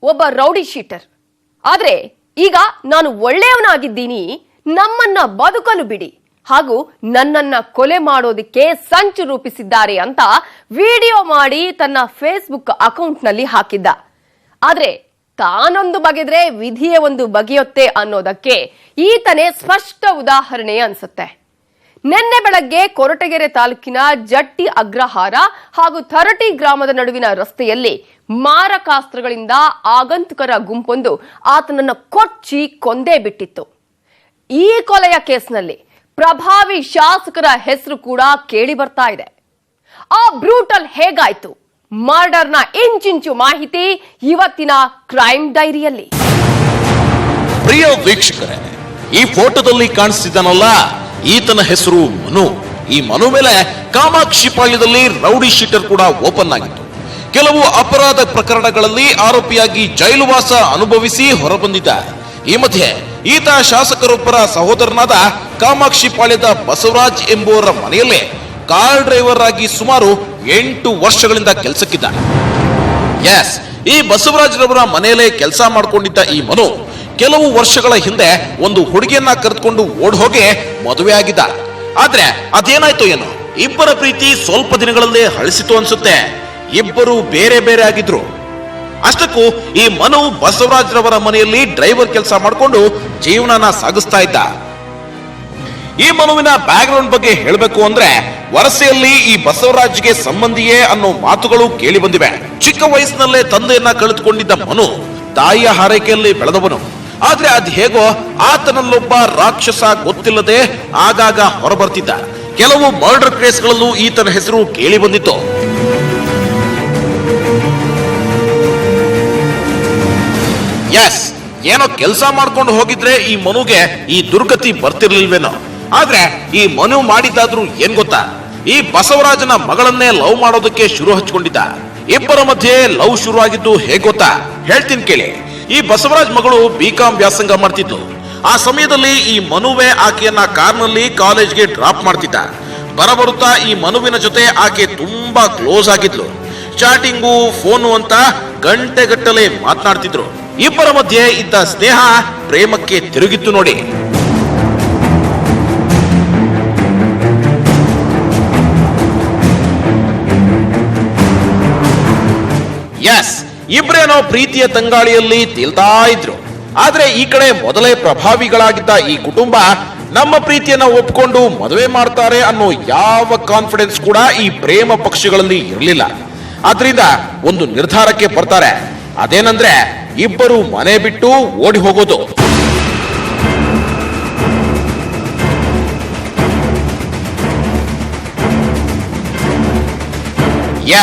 ಒಬ್ಬ rowdy sheeter. ಆದ್ರೆ ಈಗ ನಾನು ಒಳ್ಳೆಯವನಾಗಿದ್ದೀನಿ, ನಮ್ಮನ್ನ ಬದುಕಲು ಬಿಡಿ ಹಾಗೂ ನನ್ನನ್ನ ಕೊಲೆ ಮಾಡೋದಿಕ್ಕೆ ಸಂಚು ರೂಪಿಸಿದ್ದಾರೆ ಅಂತ ವಿಡಿಯೋ ಮಾಡಿ ತನ್ನ ಫೇಸ್ಬುಕ್ ಅಕೌಂಟ್ನಲ್ಲಿ ಹಾಕಿದ್ದ. ಆದ್ರೆ ತಾನೊಂದು ಬಗೆದ್ರೆ ವಿಧಿಯೇ ಒಂದು ಬಗೆಯುತ್ತೆ ಅನ್ನೋದಕ್ಕೆ ಈತನೇ ಸ್ಪಷ್ಟ ಉದಾಹರಣೆ ಅನ್ಸುತ್ತೆ. ನಿನ್ನೆ ಬೆಳಗ್ಗೆ ಕೊರಟಗೆರೆ ತಾಲೂಕಿನ ಜಟ್ಟಿ ಅಗ್ರಹಾರ ಹಾಗೂ ಥರಟಿ ಗ್ರಾಮದ ನಡುವಿನ ರಸ್ತೆಯಲ್ಲಿ ಮಾರಕಾಸ್ತ್ರಗಳಿಂದ ಆಗಂತುಕರ ಗುಂಪೊಂದು ಆತನನ್ನು ಕೊಚ್ಚಿ ಕೊಂದೇ ಬಿಟ್ಟಿತ್ತು. ಈ ಕೊಲೆಯ ಕೇಸ್ನಲ್ಲಿ ಪ್ರಭಾವಿ ಶಾಸಕರ ಹೆಸರು ಕೂಡ ಕೇಳಿ ಬರ್ತಾ ಇದೆ. ಆ ಬ್ರೂಟಲ್ ಹೇಗಾಯ್ತು? ಮರ್ಡರ್ನ ಇಂಚಿಂಚು ಮಾಹಿತಿ ಇವತ್ತಿನ ಕ್ರೈಮ್ ಡೈರಿಯಲ್ಲಿ. ಪ್ರಿಯ ವೀಕ್ಷಕರೇ, ಈ ಫೋಟೋದಲ್ಲಿ ಕಾಣಿಸ್ತಿದ್ದಾನಲ್ಲ, ಈತನ ಹೆಸರು ಮನು. ಈ ಮನು ಮೇಲೆ ಕಾಮಾಕ್ಷಿ ಪಾಳ್ಯದಲ್ಲಿ ರೌಡಿ ಶೀಟರ್ ಕೂಡ ಓಪನ್ ಆಗಿತ್ತು. ಕೆಲವು ಅಪರಾಧ ಪ್ರಕರಣಗಳಲ್ಲಿ ಆರೋಪಿಯಾಗಿ ಜೈಲುವಾಸ ಅನುಭವಿಸಿ ಹೊರಬಂದಿದ್ದ. ಈ ಮಧ್ಯೆ ಈತ ಶಾಸಕರೊಬ್ಬರ ಸಹೋದರನಾದ ಕಾಮಾಕ್ಷಿ ಪಾಳ್ಯದ ಬಸವರಾಜ್ ಎಂಬುವರ ಮನೆಯಲ್ಲೇ ಕಾರ್ ಡ್ರೈವರ್ ಆಗಿ ಸುಮಾರು 8 ವರ್ಷಗಳಿಂದ ಕೆಲಸಕ್ಕಿದ್ದಾನೆ. ಎಸ್, ಈ ಬಸವರಾಜ್ ರವರ ಮನೆಯಲ್ಲೇ ಕೆಲಸ ಮಾಡಿಕೊಂಡಿದ್ದ ಈ ಮನು ಕೆಲವು ವರ್ಷಗಳ ಹಿಂದೆ ಒಂದು ಹುಡುಗಿಯನ್ನ ಕರೆದುಕೊಂಡು ಓಡ್ ಹೋಗಿ ಮದುವೆ ಆಗಿದ್ದ. ಆದ್ರೆ ಅದೇನಾಯ್ತು ಏನೋ, ಇಬ್ಬರ ಪ್ರೀತಿ ಸ್ವಲ್ಪ ದಿನಗಳಲ್ಲೇ ಹಳಿಸಿತು ಅನ್ಸುತ್ತೆ. ಇಬ್ಬರು ಬೇರೆ ಬೇರೆ ಆಗಿದ್ರು. ಅಷ್ಟಕ್ಕೂ ಈ ಮನು ಬಸವರಾಜ್ ರವರ ಮನೆಯಲ್ಲಿ ಡ್ರೈವರ್ ಕೆಲಸ ಮಾಡಿಕೊಂಡು ಜೀವನನ ಸಾಗಿಸ್ತಾ ಇದ್ದ. ಈ ಮನುವಿನ ಬ್ಯಾಕ್ ಗ್ರೌಂಡ್ ಬಗ್ಗೆ ಹೇಳಬೇಕು ಅಂದ್ರೆ, ವರಸೆಯಲ್ಲಿ ಈ ಬಸವರಾಜ್ಗೆ ಸಂಬಂಧಿಯೇ ಅನ್ನೋ ಮಾತುಗಳು ಕೇಳಿ ಬಂದಿವೆ. ಚಿಕ್ಕ ವಯಸ್ಸಿನಲ್ಲೇ ತಂದೆಯನ್ನ ಕಳೆದುಕೊಂಡಿದ್ದ ಮನು ತಾಯಿಯ ಹಾರೈಕೆಯಲ್ಲಿ ಬೆಳೆದವನು. ಆದ್ರೆ ಅದ್ ಹೇಗೋ ಆತನಲ್ಲೊಬ್ಬ ರಾಕ್ಷಸ ಗೊತ್ತಿಲ್ಲದೆ ಆಗಾಗ ಹೊರಬರ್ತಿದ್ದ. ಕೆಲವು ಮರ್ಡರ್ ಕೇಸ್ಗಳಲ್ಲೂ ಈತನ ಹೆಸರು ಕೇಳಿ ಬಂದಿತ್ತು. ಎಸ್, ಏನೋ ಕೆಲಸ ಮಾಡ್ಕೊಂಡು ಹೋಗಿದ್ರೆ ಈ ಮನುಗೆ ಈ ದುರ್ಗತಿ ಬರ್ತಿರ್ಲಿಲ್ವೇನೋ. ಆದ್ರೆ ಈ ಮನು ಮಾಡಿದ್ದಾದ್ರೂ ಏನ್ ಗೊತ್ತಾ, ಈ ಬಸವರಾಜನ ಮಗಳನ್ನೇ ಲವ್ ಮಾಡೋದಕ್ಕೆ ಶುರು ಹಚ್ಕೊಂಡಿದ್ದ. ಇಬ್ಬರ ಮಧ್ಯೆ ಲವ್ ಶುರು ಆಗಿದ್ದು ಹೇಗ್ ಗೊತ್ತಾ, ಹೇಳ್ತೀನಿ ಕೇಳಿ. ಈ ಬಸವರಾಜ್ ಮಗಳು BCom ವ್ಯಾಸಂಗ ಮಾಡ್ತಿದ್ಲು. ಆ ಸಮಯದಲ್ಲಿ ಈ ಮನುವೆ ಆಕೆಯನ್ನ ಕಾರ್ನಲ್ಲಿ ಕಾಲೇಜ್ಗೆ ಡ್ರಾಪ್ ಮಾಡ್ತಿದ್ದ. ಬರಬರುತ್ತಾ ಈ ಮನುವಿನ ಜೊತೆ ಆಕೆ ತುಂಬಾ ಕ್ಲೋಸ್ ಆಗಿದ್ಲು. ಚಾಟಿಂಗು, ಫೋನು ಅಂತ ಗಂಟೆಗಟ್ಟಲೆ ಮಾತನಾಡ್ತಿದ್ರು. ಇಬ್ಬರ ಮಧ್ಯೆ ಇದ್ದ ಸ್ನೇಹ ಪ್ರೇಮಕ್ಕೆ ತಿರುಗಿತ್ತು ನೋಡಿ. ಎಸ್, ಇಬ್ರೇನೋ ಪ್ರೀತಿಯ ತಂಗಾಳಿಯಲ್ಲಿ ತೇಲ್ತಾ ಇದ್ರು. ಆದ್ರೆ ಈ ಕಡೆ ಮೊದಲೇ ಪ್ರಭಾವಿಗಳಾಗಿದ್ದ ಈ ಕುಟುಂಬ ನಮ್ಮ ಪ್ರೀತಿಯನ್ನ ಒಪ್ಕೊಂಡು ಮದುವೆ ಮಾಡ್ತಾರೆ ಅನ್ನೋ ಯಾವ ಕಾನ್ಫಿಡೆನ್ಸ್ ಕೂಡ ಈ ಪ್ರೇಮ ಪಕ್ಷಗಳಲ್ಲಿ ಇರಲಿಲ್ಲ. ಆದ್ರಿಂದ ಒಂದು ನಿರ್ಧಾರಕ್ಕೆ ಬರ್ತಾರೆ. ಅದೇನಂದ್ರೆ ಇಬ್ಬರು ಮನೆ ಬಿಟ್ಟು ಓಡಿ ಹೋಗೋದು.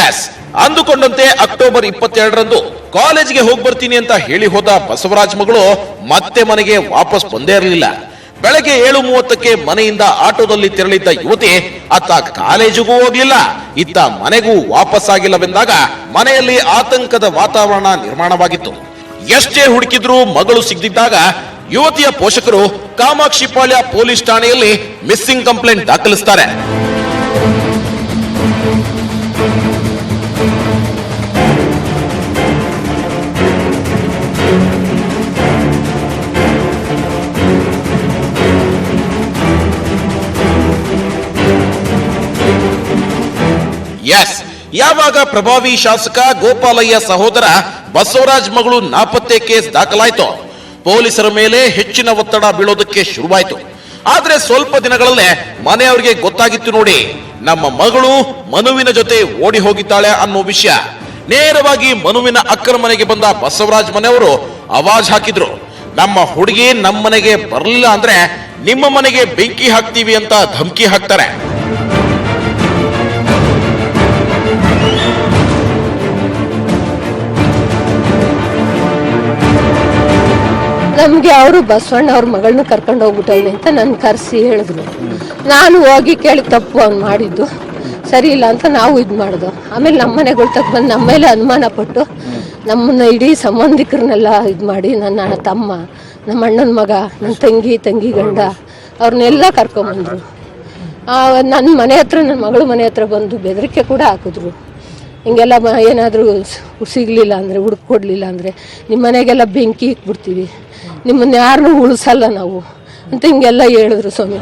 ಎಸ್, ಅಂದುಕೊಂಡಂತೆ ಅಕ್ಟೋಬರ್ 22ರಂದು ಕಾಲೇಜಿಗೆ ಹೋಗಿ ಬರ್ತೀನಿ ಅಂತ ಹೇಳಿ ಹೋದ ಬಸವರಾಜ್ ಮಗಳು ಮತ್ತೆ ಮನೆಗೆ ವಾಪಸ್ ಬಂದೇ ಇರಲಿಲ್ಲ. ಬೆಳಗ್ಗೆ 7:30ಕ್ಕೆ ಮನೆಯಿಂದ ಆಟೋದಲ್ಲಿ ತೆರಳಿದ್ದ ಯುವತಿ ಅತ್ತ ಕಾಲೇಜಿಗೂ ಹೋಗ್ಲಿಲ್ಲ, ಇತ್ತ ಮನೆಗೂ ವಾಪಸ್ ಆಗಿಲ್ಲವೆಂದಾಗ ಮನೆಯಲ್ಲಿ ಆತಂಕದ ವಾತಾವರಣ ನಿರ್ಮಾಣವಾಗಿತ್ತು. ಎಷ್ಟೇ ಹುಡುಕಿದ್ರೂ ಮಗಳು ಸಿಗದಿದ್ದಾಗ ಯುವತಿಯ ಪೋಷಕರು ಕಾಮಾಕ್ಷಿಪಾಳ್ಯ ಪೊಲೀಸ್ ಠಾಣೆಯಲ್ಲಿ ಮಿಸ್ಸಿಂಗ್ ಕಂಪ್ಲೇಂಟ್ ದಾಖಲಿಸುತ್ತಾರೆ. ಎಸ್, ಯಾವಾಗ ಪ್ರಭಾವಿ ಶಾಸಕ ಗೋಪಾಲಯ್ಯ ಸಹೋದರ ಬಸವರಾಜ್ ಮಗಳು ನಾಪತ್ತೆ ಕೇಸ್ ದಾಖಲಾಯಿತು, ಪೊಲೀಸರ ಮೇಲೆ ಹೆಚ್ಚಿನ ಒತ್ತಡ ಬೀಳೋದಕ್ಕೆ ಶುರುವಾಯಿತು. ಆದ್ರೆ ಸ್ವಲ್ಪ ದಿನಗಳಲ್ಲೇ ಮನೆಯವರಿಗೆ ಗೊತ್ತಾಗಿತ್ತು ನೋಡಿ, ನಮ್ಮ ಮಗಳು ಮನುವಿನ ಜೊತೆ ಓಡಿ ಹೋಗಿದ್ದಾಳೆ ಅನ್ನೋ ವಿಷಯ. ನೇರವಾಗಿ ಮನುವಿನ ಅಕ್ಕನ ಮನೆಗೆ ಬಂದ ಬಸವರಾಜ್ ಮನೆಯವರು ಆವಾಜ್ ಹಾಕಿದ್ರು. ನಮ್ಮ ಹುಡುಗಿ ನಮ್ಮನೆಗೆ ಬರಲಿಲ್ಲ ಅಂದ್ರೆ ನಿಮ್ಮ ಮನೆಗೆ ಬೆಂಕಿ ಹಾಕ್ತೀವಿ ಅಂತ ಧಮಕಿ ಹಾಕ್ತಾರೆ. ನಮ್ಗೆ ಅವರು ಬಸವಣ್ಣ ಅವ್ರ ಮಗಳನ್ನ ಕರ್ಕೊಂಡು ಹೋಗ್ಬಿಟ್ಟವನೆ ಅಂತ ನನ್ನ ಕರೆಸಿ ಹೇಳಿದ್ರು. ನಾನು ಹೋಗಿ ಕೇಳಿ ತಪ್ಪು ಅವ್ನು ಮಾಡಿದ್ದು ಸರಿ ಇಲ್ಲ ಅಂತ ನಾವು ಇದು ಮಾಡಿದ್ವು. ಆಮೇಲೆ ನಮ್ಮ ಮನೆಗಳು ತಕ್ಕ ಬಂದು ನಮ್ಮ ಮೇಲೆ ಅನುಮಾನ ಪಟ್ಟು ನಮ್ಮನ್ನ ಇಡೀ ಸಂಬಂಧಿಕರನ್ನೆಲ್ಲ ಇದು ಮಾಡಿ, ನನ್ನ ತಮ್ಮ, ನಮ್ಮ ಅಣ್ಣನ ಮಗ, ನನ್ನ ತಂಗಿ ಗಂಡ ಅವ್ರನ್ನೆಲ್ಲ ಕರ್ಕೊಂಬಂದರು. ನನ್ನ ಮನೆ ಹತ್ರ, ನನ್ನ ಮಗಳು ಮನೆ ಹತ್ರ ಬಂದು ಬೆದರಿಕೆ ಕೂಡ ಹಾಕಿದ್ರು. ಹಿಂಗೆಲ್ಲ ಏನಾದರೂ ಸಿಗಲಿಲ್ಲ ಅಂದರೆ ಹುಡುಕೊಡ್ಲಿಲ್ಲ ಅಂದರೆ ನಿಮ್ಮ ಮನೆಗೆಲ್ಲ ಬೆಂಕಿ ಇಕ್ಬಿಡ್ತೀವಿ, ನಿಮ್ಮನ್ನ ಯಾರನ್ನೂ ಉಳಿಸಲ್ಲ ನಾವು ಅಂತ ಹಿಂಗೆಲ್ಲ ಹೇಳಿದ್ರು ಸ್ವಾಮಿ.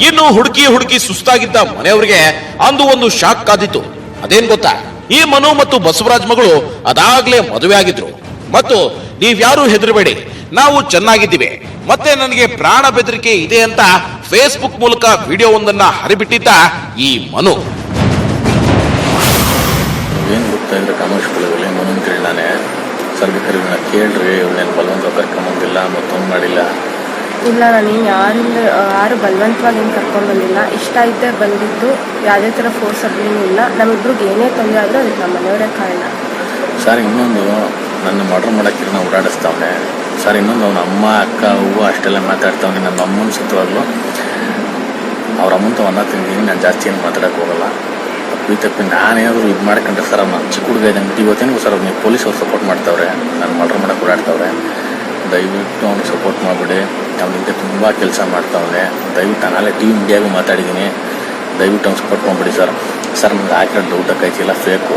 ಇನ್ನು ಹುಡುಕಿ ಸುಸ್ತಾಗಿದ್ದ ಮನೆಯವರಿಗೆ ಅಂದು ಒಂದು ಶಾಕ್ ಕಾದಿತ್ತು. ಅದೇನ್ ಗೊತ್ತಾ, ಈ ಮನು ಮತ್ತು ಬಸವರಾಜ್ ಮಗಳು ಅದಾಗ್ಲೇ ಮದುವೆ ಆಗಿದ್ರು. ಮತ್ತು ನೀವ್ಯಾರು ಹೆದರಬೇಡಿ, ನಾವು ಚೆನ್ನಾಗಿದ್ದೀವಿ, ಮತ್ತೆ ನನಗೆ ಪ್ರಾಣ ಬೆದರಿಕೆ ಇದೆ ಅಂತ ಫೇಸ್ಬುಕ್ ಮೂಲಕ ವಿಡಿಯೋ ಒಂದನ್ನ ಹರಿಬಿಟ್ಟಿದ್ದ ಈ ಮನು. ಏನು ಗೊತ್ತಾ ಇದ್ರೆ ಕಾಮಾಕ್ಷಿಗಳಲ್ಲಿ ಮನು ಕೇಳಿ ನಾನೇ ಸರ್ ಬೇಕಾದ್ರೆ ಇವನ್ನ ಕೇಳ್ರಿ, ಇವನೇನು ಬಲವಂತ ಕರ್ಕೊಂಬಂದಿಲ್ಲ, ಮತ್ತೊಂದು ಮಾಡಿಲ್ಲ. ಇಲ್ಲ, ನಾನೇನು ಯಾರು ಬಲವಂತವಾಗಿ ಏನು ಕರ್ಕೊಂಡು ಬಂದಿಲ್ಲ. ಇಷ್ಟ ಇದ್ದೇ ಬಂದಿದ್ದು, ಯಾವುದೇ ಥರ ಫೋರ್ಸ್ ಅದೇನೂ ಇಲ್ಲ. ನಮ್ಮಿಬ್ರಿಗೆ ಏನೇ ತೊಂದರೆ ಆದರೂ ಅದಕ್ಕೆ ನಮ್ಮ ಮನೆಯವರೇ ಕಾರಣ. ಸರ್ ಇನ್ನೊಂದು, ನನ್ನ ಮರ್ಡರ್ ಮಾಡೋಕ್ಕೆ ನಾವು ಓಡಾಡಿಸ್ತಾವನೆ ಸರ್. ಇನ್ನೊಂದು ಅವನ ಅಮ್ಮ ಅಕ್ಕ ಹೂವು ಅಷ್ಟೆಲ್ಲ ಮಾತಾಡ್ತಾವನೆ. ನನ್ನ ಅಮ್ಮನ ಸತ್ವಾಗ್ಲು ಅವ್ರ ಅಮ್ಮಂತ ಅನ್ನ ತಿಂದಿದ್ದೀನಿ. ನಾನು ಜಾಸ್ತಿ ಏನು ಮಾತಾಡೋಕೆ ಹೋಗಲ್ಲ. ತಪ್ಪಿ ನಾನೇನಾದರೂ ಇದು ಮಾಡ್ಕೊಂಡ್ರೆ ಸರ್ ಅವ್ನು ಚಿಕ್ಕ ಹುಡುಗ ಇದ್ದಂಗೆ ಇವತ್ತೇನಿಗೂ ಸರ್ ಅವ್ನಿಗೆ ಪೊಲೀಸವ್ರು ಸಪೋರ್ಟ್ ಮಾಡ್ತಾವ್ರೆ, ನಾನು ಮರ್ಡರ್ ಮಾಡೋಕೆ ಓಡಾಡ್ತಾವ್ರೆ. ದಯವಿಟ್ಟು ಅವ್ನಿಗೆ ಸಪೋರ್ಟ್ ಮಾಡಿಬಿಡಿ. ಅವನಿಗೆ ತುಂಬ ಕೆಲಸ ಮಾಡ್ತಾವನೆ. ದಯವಿಟ್ಟು ನಾಳೆ ಟೀಮ್ ಇಂಡಿಯಾಗೂ ಮಾತಾಡಿದ್ದೀನಿ. ದಯವಿಟ್ಟು ಅವ್ನು ಸಪೋರ್ಟ್ ಮಾಡಿಬಿಡಿ ಸರ್. ಸರ್ ನನಗೆ ಹಾಕಿರೋ ಡೌಟ್ ಆಕೈತಿಲ್ಲ, ಫೇಕು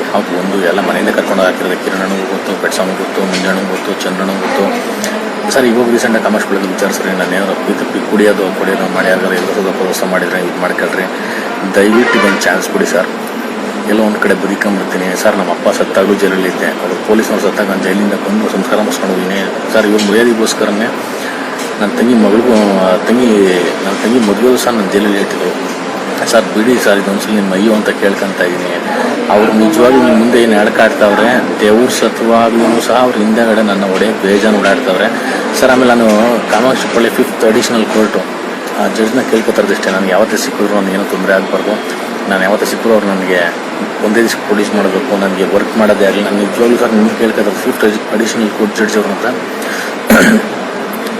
ಯಾವುದು ಒಂದು ಎಲ್ಲ ಮನೆಯಿಂದ ಕರ್ಕೊಂಡು ಹಾಕಿರೋದು. ಕಿರಣನಿಗೂ ಗೊತ್ತು, ಬೆಡ್ಸಮ್ಗೆ ಗೊತ್ತು, ಮುಂಜಾನೆಗೂ ಗೊತ್ತು, ಚಂದ್ರನಿಗೂ ಗೊತ್ತು. ಸರ್ ಇವಾಗ ರೀಸೆಂಟಾಗಿ ಕಾಮಾಕ್ಷಿಗಳಲ್ಲಿ ವಿಚಾರಿಸ್ರಿ, ನಾನು ಏನಾದ್ರು ತಪ್ಪಿ ಕುಡಿಯೋದು ಮಾಡಿ ಯಾರಿಗಾರು ಎಲ್ಲರೂ ಕೆಲಸ ಮಾಡಿದರೆ ಇದು ಮಾಡ್ಕೊಳ್ರಿ. ದಯವಿಟ್ಟು ಇದೊಂದು ಚಾನ್ಸ್ ಕೊಡಿ ಸರ್. ಎಲ್ಲೋ ಒಂದು ಕಡೆ ಬದುಕೊಂಬಿಡ್ತೀನಿ ಸರ್. ನಮ್ಮ ಅಪ್ಪ ಸತ್ತಾಗಲೂ ಜೈಲಲ್ಲಿದ್ದೆ, ಅವರು ಪೊಲೀಸ್ನವ್ರು ಸತ್ತಾಗ ನಾನು ಜೈಲಿಂದ ಬಂದು ಸಂಸ್ಕಾರ ಮಾಡಿಸ್ಕೊಂಡು ಹೋಗಿದ್ದೀನಿ ಸರ್. ಇವ್ರ ಮರ್ಯಾದೆಗೋಸ್ಕರನೇ ನನ್ನ ತಂಗಿ ಮದುವೆಗೂ ಸಹ ನಾನು ಜೈಲಲ್ಲಿ ಇಟ್ಟಿದ್ದು ಸರ್. ಬಿಡಿ ಸರ್, ಇದೊಂದ್ಸಲ ನಿಮ್ಮ ಅಯ್ಯೋ ಅಂತ ಕೇಳ್ಕೊತ ಇದ್ದೀನಿ. ಅವ್ರು ನಿಜವಾಗ್ಲೂ ನಿಮ್ಮ ಮುಂದೆ ಏನು ಎಡ್ಕಾಡ್ತಾವ್ರೆ, ದೇವ್ರ ಸತ್ವಾಗ್ಲೂ ಸಹ ಅವ್ರ ಹಿಂದೆಗಡೆ ನನ್ನ ಒಡೆಯ ಬೇಜಾನು ಓಡಾಡ್ತಾವ್ರೆ ಸರ್. ಆಮೇಲೆ ನಾನು ಕಾಮಾಕ್ಷಿಪಳ್ಳಿ 5th ಅಡಿಷನಲ್ ಕೋರ್ಟು ಆ ಜಡ್ಜ್ನ ಕೇಳ್ಕೊತಾರದಷ್ಟೇ, ನನಗೆ ಯಾವತ್ತೇ ಸಿಕ್ಕಿದ್ರು ನನಗೆ ಏನೂ ತೊಂದರೆ ಆಗಬಾರ್ದು. ನಾನು ಯಾವತ್ತೇ ಸಿಕ್ಕರು ಅವ್ರು ನನಗೆ ಒಂದೇ ದಿವಸ ಪ್ರೊಡ್ಯೂಸ್ ಮಾಡಬೇಕು, ನನಗೆ ವರ್ಕ್ ಮಾಡೋದೇ ಆಗಲಿ. ನಾನು ನಿಜವಾಗ್ಲೂ ಸರ್ ನಿಮ್ಗೆ ಕೇಳ್ಕೊತಾರೆ 5th ಅಡಿಷನಲ್ ಕೋರ್ಟ್ ಜಡ್ಜ್ ಅವ್ರ ಹತ್ರ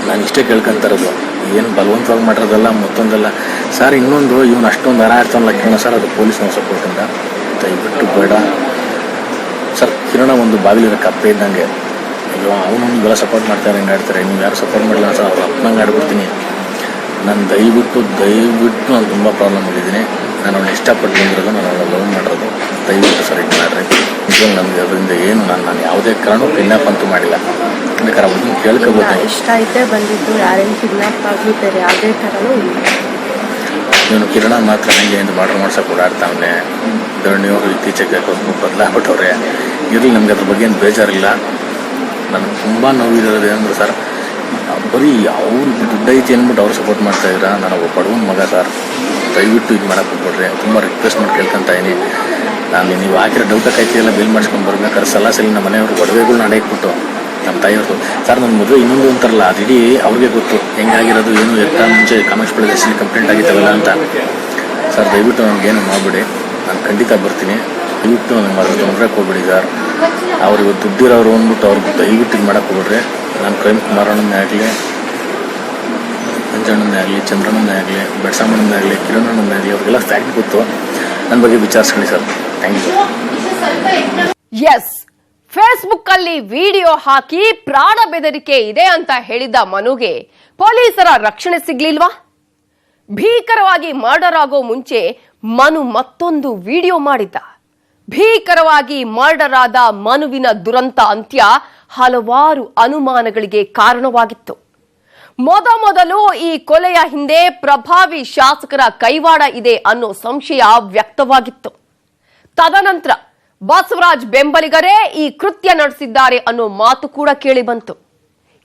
ನಾನು ಇಷ್ಟೇ ಕೇಳ್ಕೊಂತಾರದು. ಏನು ಬಲವಂತವಾಗಿ ಮಾಡಿರೋದಲ್ಲ, ಮತ್ತೊಂದಲ್ಲ ಸರ್. ಇನ್ನೊಂದು ಇವನು ಅಷ್ಟೊಂದು ಹರಾಡ್ತಾನಲ್ಲ ಕಿರಣ ಸರ್, ಅದು ಪೊಲೀಸ್ನವ್ರ ಸಪೋರ್ಟಿಂದ. ದಯವಿಟ್ಟು ಬೇಡ ಸರ್. ಕಿರಣ ಒಂದು ಬಾಗಿಲಿರೋ ಕಪ್ಪೆ ಇದ್ದಂಗೆ. ಅಯ್ಯೋ ಅವನು ಇವೆಲ್ಲ ಸಪೋರ್ಟ್ ಮಾಡ್ತಾರೆ, ಹಿಂಗೆ ಆಡ್ತಾರೆ. ನೀವು ಯಾರು ಸಪೋರ್ಟ್ ಮಾಡಲ್ಲ ಸರ್, ಅವ್ರು ಅಪ್ಪನಂಗೆ ಆಡ್ಬಿಡ್ತೀನಿ ನಾನು. ದಯವಿಟ್ಟು ನಾನು ತುಂಬ ಪ್ರಾಬ್ಲಮ್ ಆಗಿದ್ದೀನಿ. ನಾನು ಅವನ್ನ ಇಷ್ಟಪಟ್ಟು ಬಂದಿರೋದು, ನಾನು ಅವನ್ನ ಲವ್ ಮಾಡಿರೋದು. ದಯವಿಟ್ಟು ಸರ್ ಇದು ಮಾಡಿರಿ. ನಿಜವಾಗ್ಲೂ ನನಗೆ ಅದರಿಂದ ಏನು ನಾನು ಯಾವುದೇ ಕಾರಣಕ್ಕೂ ಕಿಡ್ನಾಪ್ ಅಂತೂ ಮಾಡಿಲ್ಲ. ಬೇಕಾದ್ರೆ ಅವ್ರನ್ನ ಕೇಳ್ಕೊಬೋದು. ಇಷ್ಟ ಇದ್ದೇ ಬಂದಿದ್ದು, ಯಾರೇನು ಕಿಡ್ನಾಪ್ ಆಗಲಿ ಬೇರೆ ಯಾವುದೇ ಥರನೂ ಇಲ್ಲ. ಇವನು ಕಿರಣ ಮಾತ್ರ ನನಗೆ ಎಂದು ಮರ್ಡರ್ ಮಾಡ್ಸೋಕೆ ಓಡಾಡ್ತಾವನೆ. ಧರಣಿಯವರು ಇತ್ತೀಚೆಗೆ ಬದಲಾಗ್ಬಿಟ್ಟವ್ರೆ. ಇರಲಿ, ನಮಗೆ ಅದ್ರ ಬಗ್ಗೆ ಏನು ಬೇಜಾರಿಲ್ಲ. ನನಗೆ ತುಂಬ ನೋವಿರೋದು ಏನಂದ್ರೆ ಸರ್, ಬರೀ ಅವ್ರಿಗೆ ದುಡ್ಡು ಐತಿ ಅಂದ್ಬಿಟ್ಟು ಅವ್ರು ಸಪೋರ್ಟ್ ಮಾಡ್ತಾಯಿದ್ರ. ನಾನು ಒಬ್ಬ ಬಡವನ ಮಗ ಸರ್. ದಯವಿಟ್ಟು ಇದು ಮಾಡೋಕೆ ಹೋಗ್ಬಿಡ್ರಿ. ತುಂಬ ರಿಕ್ವೆಸ್ಟ್ ಮಾಡಿ ಕೇಳ್ಕೊತಾ ಇದೀನಿ. ನಾನು ನೀವು ಹಾಕಿರೋ ಡೌಟ್ ಆಕೈತಿ ಎಲ್ಲ ಬಿಲ್ ಮಾಡಿಸ್ಕೊಂಡು ಬರ್ಬೇಕಾದ್ರೆ ಸಲ ನಮ್ಮ ಮನೆಯವ್ರಿಗೆ ಒಡವೆಗಳು ನಡೆಯಕ್ಬಿಟ್ಟು ನಮ್ಮ ತಾಯಿಯವ್ರದ್ದು ಸರ್. ನನ್ನ ಮದುವೆ ಇನ್ನೊಂದು ಅಂತಾರಲ್ಲ, ಅದು ಇಡೀ ಅವ್ರಿಗೆ ಗೊತ್ತು ಹೆಂಗಾಗಿರೋದು, ಏನು ಎತ್ತ ಮುಂಚೆ ಕಾಮಾಕ್ಷಿಪಳ್ಳಿ ಎಲ್ಲಿ ಕಂಪ್ಲೇಂಟ್ ಆಗಿದ್ದಾವಲ್ಲ ಅಂತ ಸರ್. ದಯವಿಟ್ಟು ನನಗೇನು ಮಾಡಿಬಿಡಿ, ನಾನು ಖಂಡಿತ ಬರ್ತೀನಿ. ದಯವಿಟ್ಟು ನನಗೆ ಮದುವೆ ತೊಂದ್ರಕ್ಕೆ ಹೋಗ್ಬಿಡಿ ಸರ್. ಅವ್ರು ಇವತ್ತು ದುಡ್ಡಿರೋರು ಅಂದ್ಬಿಟ್ಟು ಅವ್ರಿಗೆ ದಯವಿಟ್ಟು ಇದು ಮಾಡೋಕೆ ಹೋಗ್ಬಿಡ್ರಿ. ನಾನು ಕ್ರೈಮ್ ಕುಮಾರಣ್ಣನೇ ಆಗಲಿ, ಮಂಜಣ್ಣನೇ ಆಗಲಿ, ಚಂದ್ರಣ್ಣನೇ ಆಗಲಿ, ಬೆಡ್ಸಮ್ಮಣ್ಣನೇ ಆಗಲಿ, ಕಿರಣಣ್ಣನೇ ಆಗಲಿ, ಅವ್ರಿಗೆಲ್ಲ ಫ್ಯಾಕ್ಟ್ ಗೊತ್ತು. ನನ್ನ ಬಗ್ಗೆ ವಿಚಾರಿಸ್ಕೊಳ್ಳಿ sir. Thank you. Yes, Facebook ಅಲ್ಲಿ ವಿಡಿಯೋ ಹಾಕಿ ಪ್ರಾಣ ಬೆದರಿಕೆ ಇದೆ ಅಂತ ಹೇಳಿದ ಮನುಗೆ ಪೊಲೀಸರ ರಕ್ಷಣೆ ಸಿಗ್ಲಿಲ್ವಾ? ಭೀಕರವಾಗಿ ಮರ್ಡರ್ ಆಗೋ ಮುಂಚೆ ಮನು ಮತ್ತೊಂದು ವಿಡಿಯೋ ಮಾಡಿದ್ದ. ಭೀಕರವಾಗಿ ಮರ್ಡರ್ ಆದ ಮನುವಿನ ದುರಂತ ಅಂತ್ಯ ಹಲವಾರು ಅನುಮಾನಗಳಿಗೆ ಕಾರಣವಾಗಿತ್ತು. ಮೊದಲು ಈ ಕೊಲೆಯ ಹಿಂದೆ ಪ್ರಭಾವಿ ಶಾಸಕರ ಕೈವಾಡ ಇದೆ ಅನ್ನೋ ಸಂಶಯ ವ್ಯಕ್ತವಾಗಿತ್ತು. ತದನಂತರ ಬಸವರಾಜ್ ಬೆಂಬಲಿಗರೇ ಈ ಕೃತ್ಯ ನಡೆಸಿದ್ದಾರೆ ಅನ್ನೋ ಮಾತು ಕೂಡ ಕೇಳಿ ಬಂತು.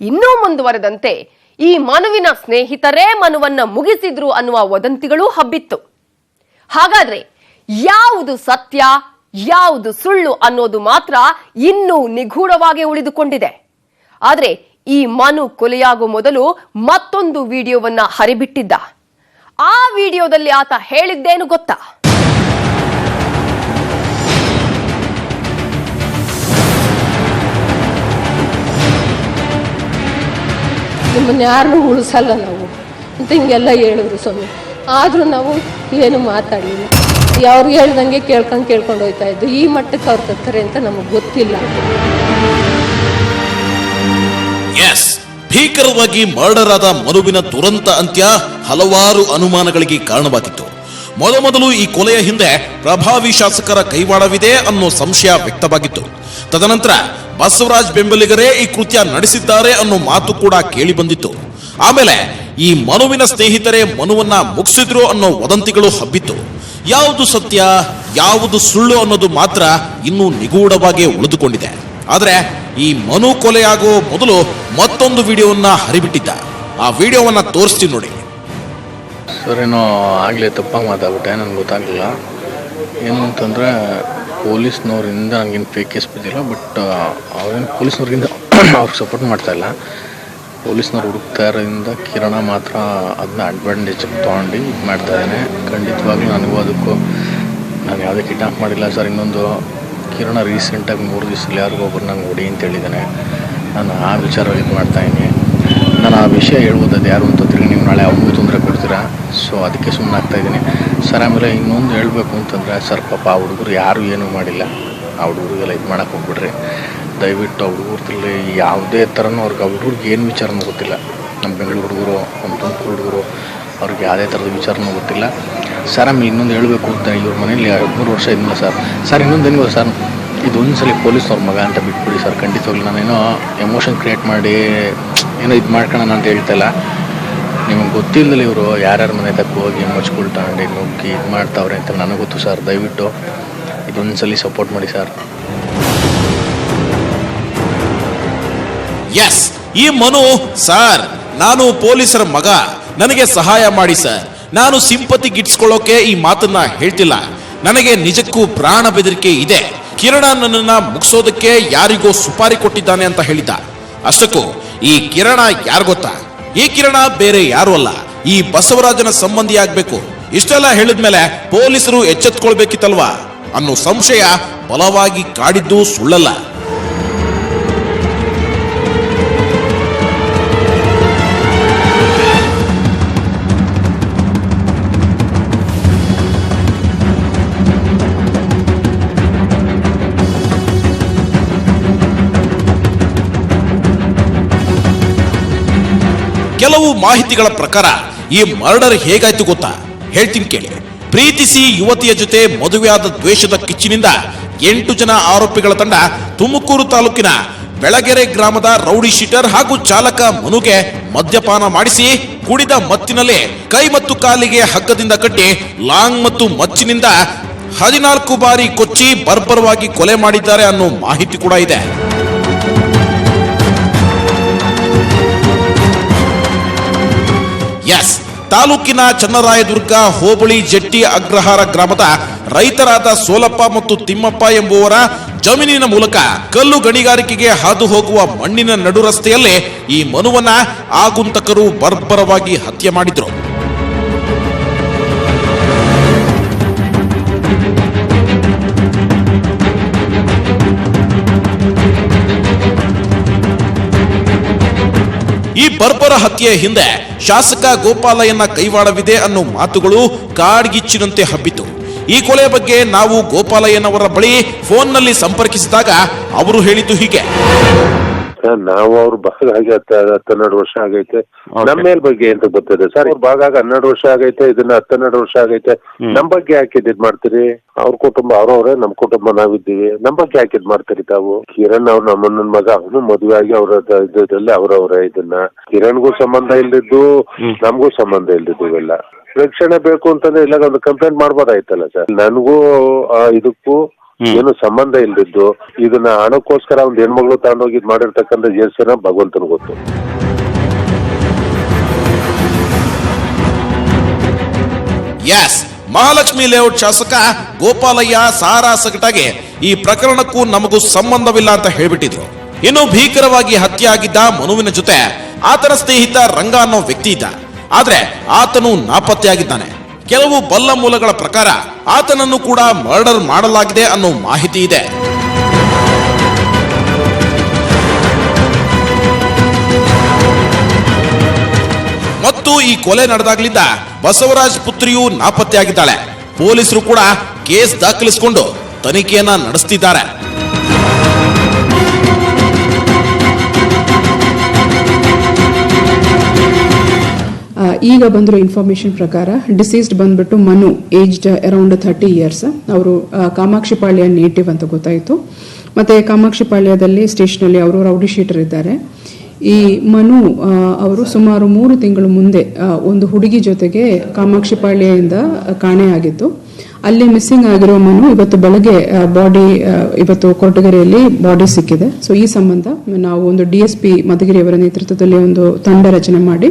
ಇನ್ನೂ ಮುಂದುವರೆದಂತೆ ಈ ಮನುವಿನ ಸ್ನೇಹಿತರೇ ಮನುವನ್ನ ಮುಗಿಸಿದ್ರು ಅನ್ನುವ ವದಂತಿಗಳೂ ಹಬ್ಬಿತ್ತು. ಹಾಗಾದ್ರೆ ಯಾವುದು ಸತ್ಯ, ಯಾವುದು ಸುಳ್ಳು ಅನ್ನೋದು ಮಾತ್ರ ಇನ್ನೂ ನಿಗೂಢವಾಗಿ ಉಳಿದುಕೊಂಡಿದೆ. ಆದ್ರೆ ಈ ಮನು ಕೊಲೆಯಾಗೋ ಮೊದಲು ಮತ್ತೊಂದು ವಿಡಿಯೋವನ್ನ ಹರಿಬಿಟ್ಟಿದ್ದ. ಆ ವಿಡಿಯೋದಲ್ಲಿ ಆತ ಹೇಳಿದ್ದೇನು ಗೊತ್ತಾ? ನಿಮ್ಮನ್ನ ಯಾರನ್ನೂ ಉಳಿಸಲ್ಲ ನಾವು ಅಂತ ಹಿಂಗೆಲ್ಲ ಹೇಳಿದ್ರು ಸ್ವಾಮಿ. ಆದರೂ ನಾವು ಏನು ಮಾತಾಡಲಿಲ್ಲ. ಅವ್ರಿಗೆ ಹೇಳ್ದಂಗೆ ಕೇಳ್ಕೊಂಡು ಹೋಗ್ತಾ ಇದ್ದು. ಈ ಮಟ್ಟಕ್ಕೆ ಅವ್ರು ತರ್ತಾರೆ ಅಂತ ನಮಗೆ ಗೊತ್ತಿಲ್ಲ. ಎಸ್, ಭೀಕರವಾಗಿ ಮರ್ಡರ್ ಆದ ಮನುವಿನ ದುರಂತ ಅಂತ್ಯ ಹಲವಾರು ಅನುಮಾನಗಳಿಗೆ ಕಾರಣವಾಗಿತ್ತು. ಮೊದಲು ಈ ಕೊಲೆಯ ಹಿಂದೆ ಪ್ರಭಾವಿ ಶಾಸಕರ ಕೈವಾಡವಿದೆ ಅನ್ನೋ ಸಂಶಯ ವ್ಯಕ್ತವಾಗಿತ್ತು. ತದನಂತರ ಬಸವರಾಜ್ ಬೆಂಬಲಿಗರೇ ಈ ಕೃತ್ಯ ನಡೆಸಿದ್ದಾರೆ ಅನ್ನೋ ಮಾತು ಕೂಡ ಕೇಳಿ ಬಂದಿತ್ತು. ಆಮೇಲೆ ಈ ಮನುವಿನ ಸ್ನೇಹಿತರೇ ಮನುವನ್ನ ಮುಗಿಸಿದ್ರು ಅನ್ನೋ ವದಂತಿಗಳು ಹಬ್ಬಿತ್ತು. ಯಾವುದು ಸತ್ಯ ಯಾವುದು ಸುಳ್ಳು ಅನ್ನೋದು ಮಾತ್ರ ಇನ್ನೂ ನಿಗೂಢವಾಗಿ ಉಳಿದುಕೊಂಡಿದೆ. ಆದ್ರೆ ಈ ಮನು ಕೊಲೆಯಾಗೋ ಮೊದಲು ಮತ್ತೊಂದು ವಿಡಿಯೋವನ್ನ ಹರಿಬಿಟ್ಟಿದ್ದ. ಆ ವಿಡಿಯೋವನ್ನ ತೋರಿಸ್ತೀನಿ ನೋಡಿ. ಸರ್ ಏನೋ ಆಗಲೇ ತಪ್ಪಾಗಿ ಮಾತಾಡ್ಬಿಟ್ಟೆ, ನನಗೆ ಗೊತ್ತಾಗಲಿಲ್ಲ. ಏನು ಅಂತಂದರೆ ಪೊಲೀಸ್ನವರಿಂದ ನನಗೇನು ಫೇಕ್ ಕೇಸ್ ಬಿದ್ದಿಲ್ಲ, ಬಟ್ ಅವ್ರೇನು ಪೊಲೀಸ್ನವ್ರಿಗಿಂತ ಅವ್ರಿಗೆ ಸಪೋರ್ಟ್ ಮಾಡ್ತಾಯಿಲ್ಲ. ಪೊಲೀಸ್ನವ್ರು ಹುಡುಕ್ತಾ ಇರೋದ್ರಿಂದ ಕಿರಣ ಮಾತ್ರ ಅದನ್ನ ಅಡ್ವಾಂಟೇಜ್ ತೊಗೊಂಡು ಇದು ಮಾಡ್ತಾಯಿದ್ದಾನೆ. ಖಂಡಿತವಾಗ್ಲೂ ನನಗೂ ಅದಕ್ಕೂ ನಾನು ಯಾವುದೇ ಕಿಡ್ನಾಪ್ ಮಾಡಿಲ್ಲ ಸರ್. ಇನ್ನೊಂದು ಕಿರಣ ರೀಸೆಂಟಾಗಿ 3 ದಿವಸದಲ್ಲಿ ಯಾರಿಗೊಬ್ಬರು ನನಗೆ ಹೊಡಿ ಅಂತ ಹೇಳಿದ್ದಾನೆ. ನಾನು ಆ ವಿಚಾರವಾಗಿ ಇದು ಮಾಡ್ತಾಯಿದ್ದೀನಿ. ನಾನು ಆ ವಿಷಯ ಹೇಳ್ಬೋದು ಯಾರು ಅಂತಂದ್ರೆ ನೀವು ನಾಳೆ ಅವ್ರಿಗೂ ತೊಂದರೆ ಕೊಡ್ತೀರಾ, ಸೊ ಅದಕ್ಕೆ ಸುಮ್ಮನೆ ಆಗ್ತಾಯಿದ್ದೀನಿ ಸರ್. ಆಮೇಲೆ ಇನ್ನೊಂದು ಹೇಳಬೇಕು ಅಂತಂದರೆ ಸರ್, ಪಾಪ ಆ ಹುಡುಗರು ಯಾರೂ ಏನೂ ಮಾಡಿಲ್ಲ. ಆ ಹುಡುಗರಿಗೆಲ್ಲ ಇದು ಮಾಡೋಕ್ಕೆ ಹೋಗ್ಬಿಡ್ರಿ ದಯವಿಟ್ಟು. ಆ ಹುಡುಗರಲ್ಲಿ ಯಾವುದೇ ಥರನೂ ಅವ್ರಿಗೆ ಆ ಹುಡುಗರಿಗೆ ಏನು ವಿಚಾರನೂ ಗೊತ್ತಿಲ್ಲ. ನಮ್ಮ ಬೆಂಗಳೂರು ಹುಡುಗರು, ನಮ್ಮ ತುಮಕೂರು ಹುಡುಗರು, ಅವ್ರಿಗೆ ಯಾವುದೇ ಥರದ ವಿಚಾರನೂ ಗೊತ್ತಿಲ್ಲ ಸರ್. ಆಮೇಲೆ ಇನ್ನೊಂದು ಹೇಳಬೇಕು ಅಂತ, ಇವ್ರ ಮನೇಲಿ 13 ವರ್ಷ ಇದ್ದಿಲ್ಲ ಸರ್. ಇನ್ನೊಂದು ಏನಿಲ್ಲ ಸರ್, ಇದೊಂದು ಸಲ ಪೊಲೀಸ್ನವ್ರ ಮಗ ಅಂತ ಬಿಟ್ಬಿಡಿ ಸರ್. ಖಂಡಿತವಾಗ್ಲೂ ನಾನೇನೋ ಎಮೋಷನ್ ಕ್ರಿಯೇಟ್ ಮಾಡಿ ಏನೋ ಇದು ಮಾಡ್ಕೊಳ್ಳೋಣ ಅಂತ ಹೇಳ್ತಾಯಿಲ್ಲ. ನಿಮಗೆ ಗೊತ್ತಿಲ್ಲದಲ್ಲಿ ಇವರು ಯಾರ್ಯಾರ ಮನೆ ತಕ್ಕ ಹೋಗಿ ಮಚ್ಗಳು ತಗೊಂಡು ನುಗ್ಗಿ ಇದು ಮಾಡ್ತಾವ್ರೆ ಅಂತ ನನಗೆ ಗೊತ್ತು ಸರ್. ದಯವಿಟ್ಟು ಇದೊಂದು ಸಲ ಸಪೋರ್ಟ್ ಮಾಡಿ ಸರ್. ಎಸ್, ಈ ಮನು ಸರ್, ನಾನು ಪೊಲೀಸರ ಮಗ, ನನಗೆ ಸಹಾಯ ಮಾಡಿ ಸರ್. ನಾನು ಸಿಂಪತಿ ಗಿಟ್ಸ್ಕೊಳ್ಳೋಕೆ ಈ ಮಾತನ್ನ ಹೇಳ್ತಿಲ್ಲ. ನನಗೆ ನಿಜಕ್ಕೂ ಪ್ರಾಣ ಬೆದರಿಕೆ ಇದೆ. ಕಿರಣ ನನ್ನನ್ನ ಮುಗಿಸೋದಕ್ಕೆ ಯಾರಿಗೋ ಸುಪಾರಿ ಕೊಟ್ಟಿದ್ದಾನೆ ಅಂತ ಹೇಳಿದ್ದ. ಅಷ್ಟಕ್ಕೂ ಈ ಕಿರಣ ಯಾರು ಗೊತ್ತಾ? ಈ ಕಿರಣ ಬೇರೆ ಯಾರು ಅಲ್ಲ, ಈ ಬಸವರಾಜನ ಸಂಬಂಧಿ ಆಗ್ಬೇಕು. ಇಷ್ಟೆಲ್ಲ ಹೇಳಿದ್ಮೇಲೆ ಪೊಲೀಸರು ಎಚ್ಚೆತ್ಕೊಳ್ಬೇಕಿತ್ತಲ್ವಾ ಅನ್ನೋ ಸಂಶಯ ಬಲವಾಗಿ ಕಾಡಿದ್ದು ಸುಳ್ಳಲ್ಲ. ಕೆಲವು ಮಾಹಿತಿಗಳ ಪ್ರಕಾರ ಈ ಮರ್ಡರ್ ಹೇಗಾಯ್ತು ಗೊತ್ತಾ? ಹೇಳ್ತೀನಿ ಕೇಳಿ. ಪ್ರೀತಿಸಿ ಯುವತಿಯ ಜೊತೆ ಮದುವೆಯಾದ ದ್ವೇಷದ ಕಿಚ್ಚಿನಿಂದ 8 ಜನ ಆರೋಪಿಗಳ ತಂಡ ತುಮಕೂರು ತಾಲೂಕಿನ ಬೆಳಗೆರೆ ಗ್ರಾಮದ ರೌಡಿ ಶೀಟರ್ ಹಾಗೂ ಚಾಲಕ ಮನುಗೆ ಮದ್ಯಪಾನ ಮಾಡಿಸಿ ಕುಡಿದ ಮತ್ತಿನಲ್ಲಿ ಕೈ ಮತ್ತು ಕಾಲಿಗೆ ಹಗ್ಗದಿಂದ ಕಟ್ಟಿ ಲಾಂಗ್ ಮತ್ತು ಮಚ್ಚಿನಿಂದ 14 ಬಾರಿ ಕೊಚ್ಚಿ ಬರ್ಬರವಾಗಿ ಕೊಲೆ ಮಾಡಿದ್ದಾರೆ ಅನ್ನೋ ಮಾಹಿತಿ ಕೂಡ ಇದೆ. ಎಸ್, ತಾಲೂಕಿನ ಚನ್ನರಾಯದುರ್ಗ ಹೋಬಳಿ ಜಟ್ಟಿ ಅಗ್ರಹಾರ ಗ್ರಾಮದ ರೈತರಾದ ಸೋಲಪ್ಪ ಮತ್ತು ತಿಮ್ಮಪ್ಪ ಎಂಬುವರ ಜಮೀನಿನ ಮೂಲಕ ಕಲ್ಲು ಗಣಿಗಾರಿಕೆಗೆ ಹಾದು ಹೋಗುವ ಮಣ್ಣಿನ ನಡು ರಸ್ತೆಯಲ್ಲಿ ಈ ಮನುವನ್ನ ಆಗುಂತಕರು ಬರ್ಬರವಾಗಿ ಹತ್ಯೆ ಮಾಡಿದ್ರು. ಈ ಬರ್ಬರ ಹತ್ಯೆಯ ಹಿಂದೆ ಶಾಸಕ ಗೋಪಾಲಯ್ಯನ ಕೈವಾಡವಿದೆ ಅನ್ನೋ ಮಾತುಗಳು ಕಾಡ್ಗಿಚ್ಚಿನಂತೆ ಹಬ್ಬಿತು. ಈ ಕೊಲೆಯ ಬಗ್ಗೆ ನಾವು ಗೋಪಾಲಯ್ಯನವರ ಬಳಿ ಫೋನ್ನಲ್ಲಿ ಸಂಪರ್ಕಿಸಿದಾಗ ಅವರು ಹೇಳಿದ್ದು ಹೀಗೆ. ನಾವು ಅವ್ರ ಭಾಗ ಆಗಿ 12 ವರ್ಷ ಆಗೈತೆ. ನಮ್ಮ ಮೇಲ್ ಬಗ್ಗೆ ಅಂತ ಗೊತ್ತಿದೆ ಸರ್. ಅವ್ರ ಭಾಗ 12 ವರ್ಷ ಆಗೈತೆ, ಇದನ್ನ 12 ವರ್ಷ ಆಗೈತೆ. ನಮ್ ಬಗ್ಗೆ ಯಾಕೆ ಇದ್ ಮಾಡ್ತೀರಿ? ಅವ್ರ ಕುಟುಂಬ ಅವ್ರವ್ರೆ, ನಮ್ ಕುಟುಂಬ ನಾವಿದ್ದೀವಿ. ನಮ್ ಬಗ್ಗೆ ಯಾಕೆ ಇದ್ ಮಾಡ್ತೀರಿ ತಾವು? ಕಿರಣ್ ಅವ್ರ ನಮ್ಮಣ್ಣನ ಮಗ, ಅವನು ಮದುವೆ ಆಗಿ ಅವ್ರ ಇದ್ರಲ್ಲಿ ಅವ್ರವ್ರೆ. ಇದನ್ನ ಕಿರಣ್ಗೂ ಸಂಬಂಧ ಇಲ್ದಿದ್ದು, ನಮ್ಗೂ ಸಂಬಂಧ ಇಲ್ದಿದ್ದು ಇವೆಲ್ಲ ರಕ್ಷಣೆ ಬೇಕು ಅಂತಂದ್ರೆ ಇಲ್ಲ ಒಂದು ಕಂಪ್ಲೇಂಟ್ ಮಾಡ್ಬೋದಾಯ್ತಲ್ಲ ಸರ್. ನನ್ಗೂ ಇದಕ್ಕೂ ಏನು ಸಂಬಂಧ ಇಲ್ದಿದ್ದು ಇದನ್ನ ಹಣಕ್ಕೋಸ್ಕರ ಒಂದ್ ಹೆಣ್ಮಗಳು ತಗೊಂಡೋಗಿ ಇದ್ ಮಾಡಿರ್ತಕ್ಕಂಥ ಜನ ಭಗವಂತನ ಗೊತ್ತು. ಎಸ್, ಮಹಾಲಕ್ಷ್ಮಿ ಲೇಔಟ್ ಶಾಸಕ ಗೋಪಾಲಯ್ಯ ಸಾರಾಸಗಟಾಗಿ ಈ ಪ್ರಕರಣಕ್ಕೂ ನಮಗೂ ಸಂಬಂಧವಿಲ್ಲ ಅಂತ ಹೇಳ್ಬಿಟ್ಟಿದ್ರು. ಇನ್ನು ಭೀಕರವಾಗಿ ಹತ್ಯೆ ಆಗಿದ್ದ ಮನುವಿನ ಜೊತೆ ಆತನ ಸ್ನೇಹಿತ ರಂಗ ಅನ್ನೋ ವ್ಯಕ್ತಿ ಇದ್ದ. ಆದ್ರೆ ಆತನು ನಾಪತ್ತೆಯಾಗಿದ್ದಾನೆ. ಕೆಲವು ಬಲ್ಲ ಮೂಲಗಳ ಪ್ರಕಾರ ಆತನನ್ನು ಕೂಡ ಮರ್ಡರ್ ಮಾಡಲಾಗಿದೆ ಅನ್ನೋ ಮಾಹಿತಿ ಇದೆ. ಮತ್ತು ಈ ಕೊಲೆ ನಡೆದಾಗ್ಲಿಂದ ಬಸವರಾಜ್ ಪುತ್ರಿಯು ನಾಪತ್ತೆಯಾಗಿದ್ದಾಳೆ. ಪೊಲೀಸರು ಕೂಡ ಕೇಸ್ ದಾಖಲಿಸಿಕೊಂಡು ತನಿಖೆಯನ್ನ ನಡೆಸುತ್ತಿದ್ದಾರೆ. ಈಗ ಬಂದಿರೋ ಇನ್ಫಾರ್ಮೇಶನ್ ಪ್ರಕಾರ ಡಿಸೀಸ್ಡ್ ಬಂದ್ಬಿಟ್ಟು ಮನು ಏಜ್ಡ್ ಅರೌಂಡ್ 30 years. ಅವರು ಕಾಮಾಕ್ಷಿಪಾಳ್ಯ ನೇಟಿವ್ ಅಂತ ಗೊತ್ತಾಯಿತು. ಮತ್ತೆ ಕಾಮಾಕ್ಷಿಪಾಳ್ಯದಲ್ಲಿ ಸ್ಟೇಷನಲ್ಲಿ ಅವರು ರೌಡಿ ಶೀಟರ್ ಇದ್ದಾರೆ. ಈ ಮನು ಅವರು ಸುಮಾರು 3 ತಿಂಗಳು ಮುಂದೆ ಒಂದು ಹುಡುಗಿ ಜೊತೆಗೆ ಕಾಮಾಕ್ಷಿಪಾಳ್ಯದಿಂದ ಕಾಣೆಯಾಗಿದ್ದು, ಅಲ್ಲಿ ಮಿಸ್ಸಿಂಗ್ ಆಗಿರೋ ಮನು ಇವತ್ತು ಬೆಳಗ್ಗೆ ಬಾಡಿ ಇವತ್ತು ಕೊರಟಗೆರೆಯಲ್ಲಿ ಬಾಡಿ ಸಿಕ್ಕಿದೆ. ಸೊ ಈ ಸಂಬಂಧ ನಾವು ಒಂದು DSP ಮಧುಗಿರಿ ಅವರ ನೇತೃತ್ವದಲ್ಲಿ ಒಂದು ತಂಡ ರಚನೆ ಮಾಡಿ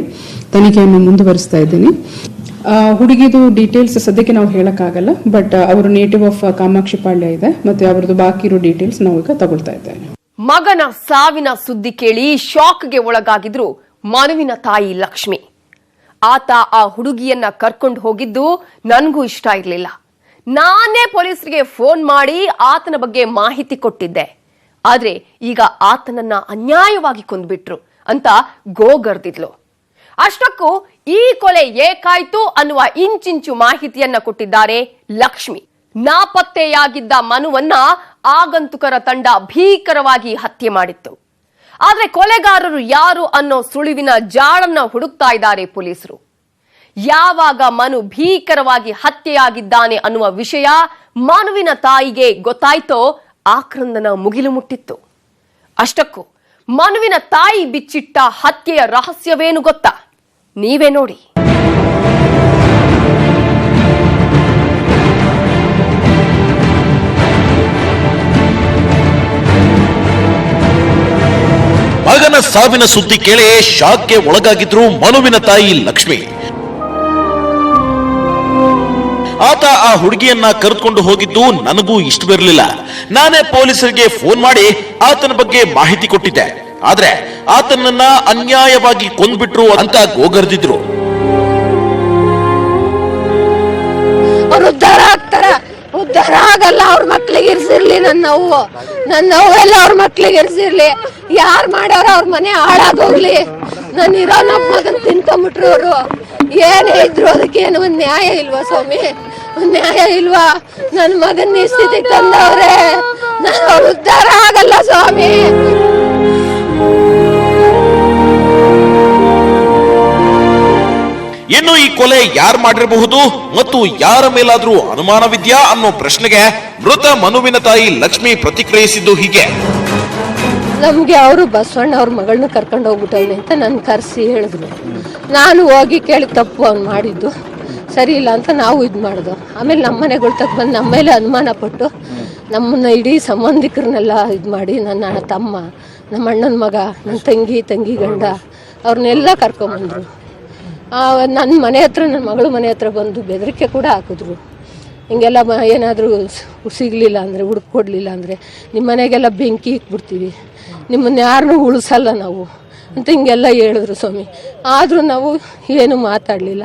ತನಿಖೆಯನ್ನು ಮುಂದುವರಿಸ್ತಾ ಇದ್ದೀನಿ. ಹುಡುಗಿದು ಡೀಟೇಲ್ಸ್ ಸದ್ಯಕ್ಕೆ ನಾವು ಹೇಳಕ್ಕಾಗಲ್ಲ, ಬಟ್ ಅವರು ನೇಟಿವ್ ಆಫ್ ಕಾಮಾಕ್ಷಿಪಾಳ್ಯ ಇದೆ. ಮತ್ತೆ ಅವರದ್ದು ಬಾಕಿ ಇರೋ ಡೀಟೇಲ್ಸ್ ನಾವು ಈಗ ತಗೊಳ್ತಾ ಇದ್ದೇವೆ. ಮಗನ ಸಾವಿನ ಸುದ್ದಿ ಕೇಳಿ ಶಾಕ್ಗೆ ಒಳಗಾಗಿದ್ರು ಮನುವಿನ ತಾಯಿ ಲಕ್ಷ್ಮಿ. ಆತ ಆ ಹುಡುಗಿಯನ್ನ ಕರ್ಕೊಂಡು ಹೋಗಿದ್ದು ನನಗೂ ಇಷ್ಟ ಇರಲಿಲ್ಲ. ನಾನೇ ಪೊಲೀಸರಿಗೆ ಫೋನ್ ಮಾಡಿ ಆತನ ಬಗ್ಗೆ ಮಾಹಿತಿ ಕೊಟ್ಟಿದ್ದೆ. ಆದ್ರೆ ಈಗ ಆತನನ್ನ ಅನ್ಯಾಯವಾಗಿ ಕೊಂದ್ಬಿಟ್ರು ಅಂತ ಗೋಗರ್ದಿದ್ಲು. ಅಷ್ಟಕ್ಕೂ ಈ ಕೊಲೆ ಏಕಾಯ್ತು ಅನ್ನುವ ಇಂಚಿಂಚು ಮಾಹಿತಿಯನ್ನ ಕೊಟ್ಟಿದ್ದಾರೆ ಲಕ್ಷ್ಮಿ. ನಾಪತ್ತೆಯಾಗಿದ್ದ ಮನುವನ್ನ ಆಗಂತುಕರ ತಂಡ ಭೀಕರವಾಗಿ ಹತ್ಯೆ ಮಾಡಿತ್ತು. ಆದ್ರೆ ಕೊಲೆಗಾರರು ಯಾರು ಅನ್ನೋ ಸುಳಿವಿನ ಜಾಳನ್ನ ಹುಡುಕ್ತಾ ಇದ್ದಾರೆ ಪೊಲೀಸರು. ಯಾವಾಗ ಮನು ಭೀಕರವಾಗಿ ಹತ್ಯೆಯಾಗಿದ್ದಾನೆ ಅನ್ನುವ ವಿಷಯ ಮನುವಿನ ತಾಯಿಗೆ ಗೊತ್ತಾಯ್ತೋ ಆಕ್ರಂದನ ಮುಗಿಲು ಮುಟ್ಟಿತ್ತು. ಅಷ್ಟಕ್ಕೂ ಮನುವಿನ ತಾಯಿ ಬಿಚ್ಚಿಟ್ಟ ಹತ್ಯೆಯ ರಹಸ್ಯವೇನು ಗೊತ್ತಾ? ನೀವೇ ನೋಡಿ. ಮಗನ ಸಾವಿನ ಸುದ್ದಿ ಕೇಳಿ ಶಾಕ್ಗೆ ಒಳಗಾಗಿದ್ರು ಮನುವಿನ ತಾಯಿ ಲಕ್ಷ್ಮಿ. ಆತ ಆ ಹುಡುಗಿಯನ್ನ ಕರೆದುಕೊಂಡು ಹೋಗಿದ್ದು ನನಗೂ ಇಷ್ಟವಿರಲಿಲ್ಲ. ನಾನೇ ಪೊಲೀಸರಿಗೆ ಫೋನ್ ಮಾಡಿ ಆತನ ಬಗ್ಗೆ ಮಾಹಿತಿ ಕೊಟ್ಟಿದ್ದೆ. ಆದ್ರೆ ಆತನನ್ನ ಅನ್ಯಾಯವಾಗಿ ಕೊಂದ್ಬಿಟ್ರು ಅಂತ ಗೋಗರ್ದಿದ್ರು. ಅವ್ರು ಉದ್ಧಾರ ಆಗ್ತಾರ, ಉದ್ಧಾರ ಆಗಲ್ಲ. ಅವ್ರ ಮಕ್ಳಿಗೆ ಇರ್ಸಿರ್ಲಿ, ನನ್ನ ನೋವೆಲ್ಲ ಅವ್ರ ಮಕ್ಳಿಗೆ ಇರ್ಸಿರ್ಲಿ. ಯಾರು ಮಾಡ್ಯಾರ ಅವ್ರ ಮನೆ ಹಾಳಾಗೋಗ್ಲಿ. ನಾನು ಇರೋ ನಮ್ಮ ಮಗನ್ ತಿನ್ಕೊಂಬಿಟ್ರು ಅವರು. ಏನೇ ಇದ್ರು ಅದಕ್ಕೇನು ಒಂದ್ ನ್ಯಾಯ ಇಲ್ವಾ ಸ್ವಾಮಿ? ಒಂದ್ ನ್ಯಾಯ ಇಲ್ವಾ? ನನ್ನ ಮಗನ್ ಈ ಸ್ಥಿತಿ ತಂದವ್ರೆ. ನಾನು ಉದ್ಧಾರ ಆಗಲ್ಲ ಸ್ವಾಮಿ. ಇನ್ನು ಈ ಕೊಲೆ ಯಾರು ಮಾಡಿರಬಹುದು ಮತ್ತು ಯಾರ ಮೇಲಾದ್ರೂ ಅನುಮಾನವಿದ್ಯಾ ಅನ್ನೋ ಪ್ರಶ್ನೆಗೆ ಮೃತ ಮನುವಿನ ತಾಯಿ ಲಕ್ಷ್ಮಿ ಪ್ರತಿಕ್ರಿಯಿಸಿದ್ದು ಹೀಗೆ. ನಮ್ಗೆ ಅವರು ಬಸವಣ್ಣ ಅವ್ರ ಮಗಳನ್ನ ಕರ್ಕೊಂಡು ಹೋಗ್ಬಿಟ್ಟವ್ನೆ ಅಂತ ನನ್ ಕರೆಸಿ ಹೇಳಿದ್ರು. ನಾನು ಹೋಗಿ ಕೇಳಿ ತಪ್ಪು ಅವ್ನು ಮಾಡಿದ್ದು ಸರಿ ಇಲ್ಲ ಅಂತ ನಾವು ಇದು ಮಾಡಿದ್ವು. ಆಮೇಲೆ ನಮ್ಮ ಮನೆಗಳು ಬಂದು ನಮ್ಮ ಮೇಲೆ ಅನುಮಾನ ಪಟ್ಟು ನಮ್ಮನ್ನ ಇಡೀ ಸಂಬಂಧಿಕರನ್ನೆಲ್ಲ ಇದು ಮಾಡಿ, ನನ್ನ ತಮ್ಮ, ನಮ್ಮ ಅಣ್ಣನ ಮಗ, ನನ್ನ ತಂಗಿ ಗಂಡ ಅವ್ರನ್ನೆಲ್ಲ ಕರ್ಕೊಂಬಂದ್ರು. ನನ್ನ ಮನೆ ಹತ್ರ, ನನ್ನ ಮಗಳು ಮನೆ ಹತ್ರ ಬಂದು ಬೆದರಿಕೆ ಕೂಡ ಹಾಕಿದ್ರು. ಹಿಂಗೆಲ್ಲ ಏನಾದರೂ ಸಿಗಲಿಲ್ಲ ಅಂದರೆ, ಹುಡುಕ್ ಕೊಡಲಿಲ್ಲ ಅಂದರೆ ನಿಮ್ಮ ಮನೆಗೆಲ್ಲ ಬೆಂಕಿ ಇಕ್ಬಿಡ್ತೀವಿ, ನಿಮ್ಮನ್ನ ಯಾರನ್ನೂ ಉಳಿಸಲ್ಲ ನಾವು ಅಂತ ಹಿಂಗೆಲ್ಲ ಹೇಳಿದ್ರು ಸ್ವಾಮಿ. ಆದರೂ ನಾವು ಏನು ಮಾತಾಡಲಿಲ್ಲ.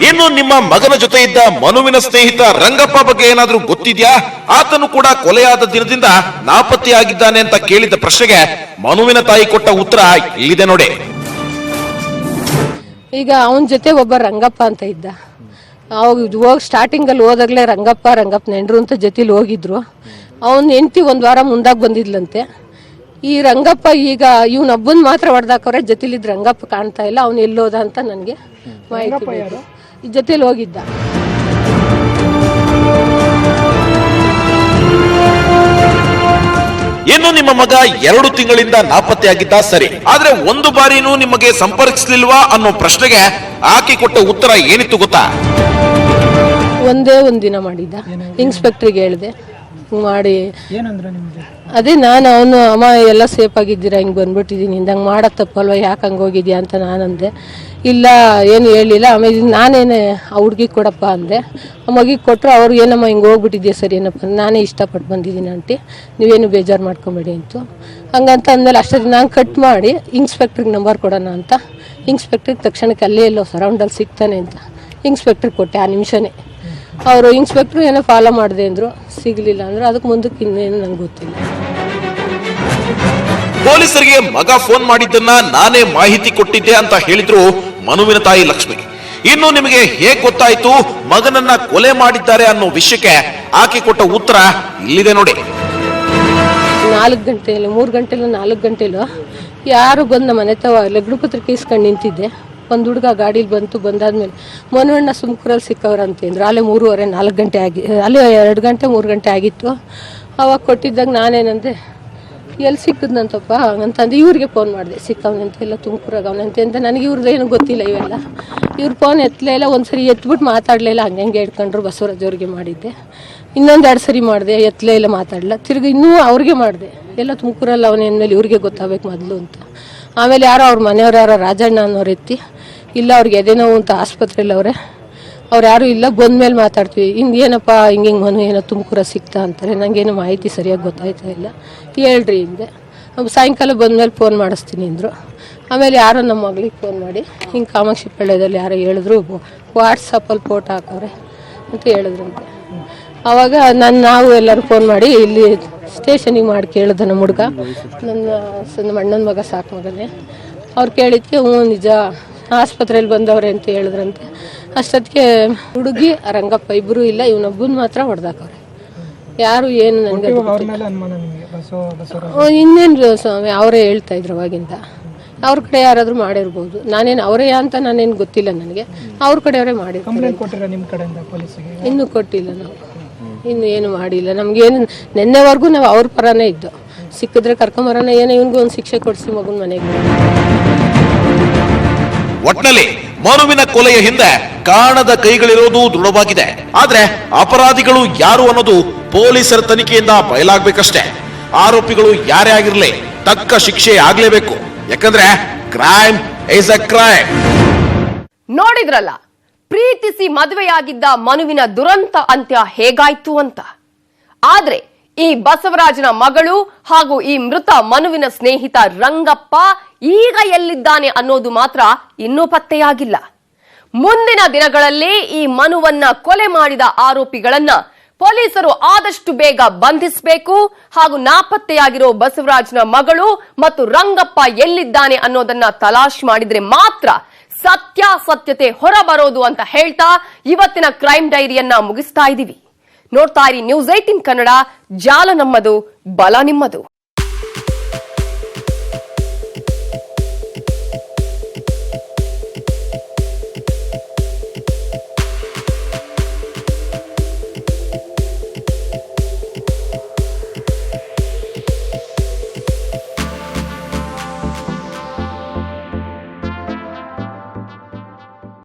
ಇನ್ನು ನಿಮ್ಮ ಮಗನ ಜೊತೆ ಇದ್ದ ಮನುವಿನ ಸ್ನೇಹಿತ ರಂಗಪ್ಪ ಬಗ್ಗೆ ಏನಾದ್ರೂ ಗೊತ್ತಿದ್ಯಾ? ಆತನು ಕೂಡ ಕೊಲೆಯಾದ ದಿನದಿಂದ ನಾಪತ್ತೆಯಾಗಿದ್ದಾನೆ ಅಂತ ಕೇಳಿದ ಪ್ರಶ್ನೆಗೆ ಮನುವಿನ ತಾಯಿ ಕೊಟ್ಟ ಉತ್ತರ ಇಲ್ಲಿದೆ ನೋಡಿ. ಈಗ ಅವನ ಜೊತೆ ಒಬ್ಬ ರಂಗಪ್ಪ ಅಂತ ಇದ್ದ. ಹೋಗಿ ಸ್ಟಾರ್ಟಿಂಗಲ್ಲಿ ಹೋದಾಗಲೇ ರಂಗಪ್ಪ ನೆಂಡ್ರು ಅಂತ ಜೊತೆಲಿ ಹೋಗಿದ್ರು. ಅವನ ಹೆಂಡತಿ ಒಂದು ವಾರ ಮುಂದಾಗಿ ಬಂದಿದ್ಲಂತೆ. ಈ ರಂಗಪ್ಪ ಈಗ ಇವನೊಬ್ಬನ್ ಮಾತ್ರ ಹೊಡೆದಾಕವ್ರೆ, ಜೊತೆಲಿದ್ ರಂಗಪ್ಪ ಕಾಣ್ತಾ ಇಲ್ಲ. ಅವನು ಎಲ್ಲೋದ ಅಂತ ನನಗೆ ಮಾಹಿತಿ ಬೇಕು. ಈ ಜೊತೆಲಿ ಹೋಗಿದ್ದ. ಇನ್ನು ನಿಮ್ಮ ಮಗ 2 ತಿಂಗಳಿಂದ ನಾಪತ್ತೆಯಾಗಿದ್ದ ಸರಿ, ಆದ್ರೆ ಒಂದು ಬಾರಿನೂ ನಿಮಗೆ ಸಂಪರ್ಕಿಸಲಿಲ್ವಾ ಅನ್ನೋ ಪ್ರಶ್ನೆಗೆ ಆಕೆ ಕೊಟ್ಟ ಉತ್ತರ ಏನಿತ್ತು ಗೊತ್ತಾ? ಒಂದೇ ಒಂದಿನ ಮಾಡಿದ್ದ. ಇನ್ಸ್ಪೆಕ್ಟ್ರಿಗೆ ಹೇಳಿದೆ ಮಾಡಿ, ಅದೇ ನಾನು ಅವನು ಅಮ್ಮ ಎಲ್ಲ ಸೇಫ್ ಆಗಿದ್ದೀರಾ, ಹಿಂಗೆ ಬಂದ್ಬಿಟ್ಟಿದ್ದೀನಿ, ಹಿಂದಂಗೆ ಮಾಡೋ ತಪ್ಪಲ್ವ, ಯಾಕೆ ಹಂಗೆ ಹೋಗಿದ್ಯಾ ಅಂತ ನಾನಂದೆ. ಇಲ್ಲ ಏನು ಹೇಳಿಲ್ಲ. ಆಮೇಲೆ ನಾನೇನೆ ಆ ಹುಡ್ಗಿಗೆ ಕೊಡಪ್ಪ ಅಂದೆ. ಆ ಮಗಿಗೆ ಕೊಟ್ಟರು. ಅವ್ರು ಏನಮ್ಮ ಹಿಂಗೆ ಹೋಗ್ಬಿಟ್ಟಿದ್ಯಾ ಸರಿ ಏನಪ್ಪ, ನಾನೇ ಇಷ್ಟಪಟ್ಟು ಬಂದಿದ್ದೀನಿ ಆಂಟಿ, ನೀವೇನು ಬೇಜಾರು ಮಾಡ್ಕೊಂಬೇಡಿ ಅಂತು. ಹಂಗಂತ ಅಂದಮೇಲೆ ಅಷ್ಟೊತ್ತಿಗೆ ನಾನು ಕಟ್ ಮಾಡಿ ಇನ್ಸ್ಪೆಕ್ಟ್ರಿಗೆ ನಂಬರ್ ಕೊಡೋಣ ಅಂತ ಇನ್ಸ್ಪೆಕ್ಟ್ರಿಗೆ ತಕ್ಷಣಕ್ಕೆ ಅಲ್ಲೇ ಎಲ್ಲೋ ಸರೌಂಡಲ್ಲಿ ಸಿಗ್ತಾನೆ ಅಂತ ಇನ್ಸ್ಪೆಕ್ಟ್ರಿಗೆ ಕೊಟ್ಟೆ. ಆ ನಿಮಿಷನೇ ಅವರು ಇನ್ಸ್ಪೆಕ್ಟ್ರು ಏನೋ ಫಾಲೋ ಮಾಡಿದೆ ಅಂದರು. ಸಿಗಲಿಲ್ಲ ಅಂದ್ರೆ ಅದಕ್ಕೆ ಮುಂದಕ್ಕೆ ಇನ್ನೇನು ನಂಗೆ ಗೊತ್ತಿಲ್ಲ. ಪೊಲೀಸರಿಗೆ ಮಗ ಫೋನ್ ಮಾಡಿದ್ದನ್ನ ನಾನೇ ಮಾಹಿತಿ ಕೊಟ್ಟಿದ್ದೆ ಅಂತ ಹೇಳಿದ್ರು ಮನುವಿನ ತಾಯಿ ಲಕ್ಷ್ಮಿ. ಇನ್ನು ನಿಮಗೆ ಹೇಗ್ ಗೊತ್ತಾಯ್ತು ಮಗನನ್ನ ಕೊಲೆ ಮಾಡಿದ್ದಾರೆ ಅನ್ನೋ ವಿಷಯಕ್ಕೆ ಆಕೆ ಕೊಟ್ಟ ಉತ್ತರ ಇಲ್ಲಿದೆ ನೋಡಿ. 4 ಗಂಟೆಯಲ್ಲಿ 3 ಗಂಟೆಲೂ 4 ಗಂಟೆಲೂ ಯಾರು ಬಂದು ನಮ್ಮ ಮನೆ ತವ ಲಗ್ನ ಪತ್ರಿಕೆ ಇಸ್ಕೊಂಡು ನಿಂತಿದ್ದೆ. ಒಂದು ಹುಡುಗ ಗಾಡೀಲಿ ಬಂದಾದ್ಮೇಲೆ ಮನವಣ್ಣ ಸುಮ್ಕೂರಲ್ಲಿ ಸಿಕ್ಕವ್ರಂತಂದ್ರು. ಅಲ್ಲೇ 3:30 4 ಗಂಟೆ ಅಲ್ಲೇ 2 ಗಂಟೆ 3 ಗಂಟೆ ಆಗಿತ್ತು. ಅವಾಗ ಕೊಟ್ಟಿದ್ದಾಗ ನಾನೇನಂದೆ ಎಲ್ಲಿ ಸಿಕ್ಕಿದ್ನಂತಪ್ಪ ಅಂತಂದು ಇವ್ರಿಗೆ ಫೋನ್ ಮಾಡಿದೆ. ಸಿಕ್ಕವನಂತೆ ಎಲ್ಲ ತುಮಕೂರಾಗವನಂತೆ ಅಂತ. ನನಗೆ ಇವ್ರದ್ದು ಏನು ಗೊತ್ತಿಲ್ಲ ಇವೆಲ್ಲ. ಇವ್ರು ಫೋನ್ ಎತ್ತಲೇ ಇಲ್ಲ. ಒಂದ್ಸರಿ ಎತ್ಬಿಟ್ಟು ಮಾತಾಡಲಿಲ್ಲ, ಹಂಗೆ ಹಿಡ್ಕೊಂಡ್ರು. ಬಸವರಾಜ್ ಅವ್ರಿಗೆ ಮಾಡಿದ್ದೆ. ಇನ್ನೊಂದು 2 ಸರಿ ಮಾಡಿದೆ, ಎತ್ತಲೇ ಇಲ್ಲ, ಮಾತಾಡಲ್ಲ. ತಿರ್ಗಿ ಇನ್ನೂ ಅವ್ರಿಗೆ ಮಾಡಿದೆ. ಎಲ್ಲ ತುಮಕೂರಲ್ಲಿ ಅವನೇನ್ಮೇಲೆ ಇವ್ರಿಗೆ ಗೊತ್ತಾಗಬೇಕು ಮೊದಲು ಅಂತ. ಆಮೇಲೆ ಯಾರೋ ಅವ್ರ ಮನೆಯವ್ರು ಯಾರೋ ರಾಜಣ್ಣ ಅನ್ನೋರು ಎತ್ತಿ, ಇಲ್ಲ ಅವ್ರಿಗೆ ಎದೆ ನೋವು ಅಂತ ಆಸ್ಪತ್ರೆಯಲ್ಲಿ ಅವ್ರು ಯಾರು ಇಲ್ಲ, ಬಂದ್ಮೇಲೆ ಮಾತಾಡ್ತೀವಿ. ಹಿಂಗೇನಪ್ಪ ಹಿಂಗೆ ಮನು ಏನೋ ತುಮಕೂರ ಸಿಕ್ತಾ ಅಂತಾರೆ. ನನಗೇನು ಮಾಹಿತಿ ಸರಿಯಾಗಿ ಗೊತ್ತಾಯ್ತಾ ಇಲ್ಲ, ಹೇಳ್ರಿ ಹಿಂದೆ. ಸಾಯಂಕಾಲ ಬಂದ್ಮೇಲೆ ಫೋನ್ ಮಾಡಿಸ್ತೀನಿ ಅಂದರು. ಆಮೇಲೆ ಯಾರೋ ನಮ್ಮ ಮಗಳಿಗೆ ಫೋನ್ ಮಾಡಿ ಹಿಂಗೆ ಕಾಮಾಕ್ಷಿ ಪಾಳ್ಯದಲ್ಲಿ ಯಾರೋ ಹೇಳಿದ್ರು, ವಾಟ್ಸಪ್ಪಲ್ಲಿ ಫೋಟೋ ಹಾಕವ್ರೆ ಅಂತ ಹೇಳಿದ್ರಂತೆ. ಆವಾಗ ನಾವು ಎಲ್ಲರೂ ಫೋನ್ ಮಾಡಿ ಇಲ್ಲಿ ಸ್ಟೇಷನಿಗೆ ಮಾಡಿ ಕೇಳಿದೆ. ನಮ್ಮ ಹುಡುಗ ನಮ್ಮ ಅಣ್ಣನ ಮಗ ಸಾಕು ಮಗನೇ. ಅವ್ರು ಕೇಳಿದ್ಕೆ ಹ್ಞೂ ನಿಜ ಆಸ್ಪತ್ರೆಯಲ್ಲಿ ಬಂದವ್ರೆ ಅಂತ ಹೇಳಿದ್ರಂತೆ. ಅಷ್ಟೊತ್ತಿಗೆ ಹುಡುಗಿ ರಂಗಪ್ಪ ಇಬ್ಬರು ಇಲ್ಲ, ಇವನೊಬ್ಬನ ಮಾತ್ರ ಹೊಡೆದಾಕವ್ರೆ. ಯಾರು ಏನು ನನಗೆ ಇನ್ನೇನು ಸ್ವಾಮಿ ಅವರೇ ಹೇಳ್ತಾ ಇದ್ರು ಅವಾಗಿಂದ. ಅವ್ರ ಕಡೆ ಯಾರಾದರೂ ಮಾಡಿರ್ಬೋದು, ನಾನೇನು ಅವರೇ ಅಂತ ನಾನೇನು ಗೊತ್ತಿಲ್ಲ ನನಗೆ. ಅವ್ರ ಕಡೆಯವರೇ ಮಾಡಿರ್ತಾರೆ. ಇನ್ನೂ ಕೊಟ್ಟಿಲ್ಲ ನಾವು, ಇನ್ನು ಏನು ಮಾಡಿಲ್ಲ. ನಮ್ಗೇನು ನಿನ್ನೆವರೆಗೂ ನಾವು ಅವ್ರ ಪರನೇ ಇದ್ದು, ಸಿಕ್ಕಿದ್ರೆ ಕರ್ಕೊಂಬರೋಣ, ಏನೋ ಇವನಿಗೂ ಒಂದು ಶಿಕ್ಷೆ ಕೊಡಿಸಿ ಮಗನ ಮನೆಗೆ. ಒಟ್ನಲ್ಲಿ ಮನುವಿನ ಕೊಲೆಯ ಹಿಂದೆ ಕಾಣದ ಕೈಗಳಿರೋದು ದೃಢವಾಗಿದೆ. ಆದ್ರೆ ಅಪರಾಧಿಗಳು ಯಾರು ಅನ್ನೋದು ಪೊಲೀಸರ ತನಿಖೆಯಿಂದ ಬಯಲಾಗಬೇಕಷ್ಟೇ. ಆರೋಪಿಗಳು ಯಾರೇ ಆಗಿರ್ಲಿ ತಕ್ಕ ಶಿಕ್ಷೆ ಆಗ್ಲೇಬೇಕು. ಯಾಕಂದ್ರೆ ಕ್ರೈಮ್ ಇಸ್ ಅ ಕ್ರೈಮ್. ನೋಡಿದ್ರಲ್ಲ, ಪ್ರೀತಿಸಿ ಮದುವೆಯಾಗಿದ್ದ ಮನುವಿನ ದುರಂತ ಅಂತ್ಯ ಹೇಗಾಯ್ತು ಅಂತ. ಆದ್ರೆ ಈ ಬಸವರಾಜನ ಮಗಳು ಹಾಗೂ ಈ ಮೃತ ಮನುವಿನ ಸ್ನೇಹಿತ ರಂಗಪ್ಪ ಈಗ ಎಲ್ಲಿದ್ದಾನೆ ಅನ್ನೋದು ಮಾತ್ರ ಇನ್ನೂ ಪತ್ತೆಯಾಗಿಲ್ಲ. ಮುಂದಿನ ದಿನಗಳಲ್ಲಿ ಈ ಮನುವನ್ನ ಕೊಲೆ ಮಾಡಿದ ಆರೋಪಿಗಳನ್ನ ಪೊಲೀಸರು ಆದಷ್ಟು ಬೇಗ ಬಂಧಿಸಬೇಕು ಹಾಗೂ ನಾಪತ್ತೆಯಾಗಿರೋ ಬಸವರಾಜನ ಮಗಳು ಮತ್ತು ರಂಗಪ್ಪ ಎಲ್ಲಿದ್ದಾನೆ ಅನ್ನೋದನ್ನ ತಲಾಶ್ ಮಾಡಿದ್ರೆ ಮಾತ್ರ ಸತ್ಯಾಸತ್ಯತೆ ಹೊರಬರೋದು ಅಂತ ಹೇಳ್ತಾ ಇವತ್ತಿನ ಕ್ರೈಮ್ ಡೈರಿಯನ್ನ ಮುಗಿಸ್ತಾ ಇದೀವಿ. ನೋಡ್ತಾ ಇರಿ News 18 ಕನ್ನಡ. ಜಾಲ ನಮ್ಮದು, ಬಲ ನಿಮ್ಮದು.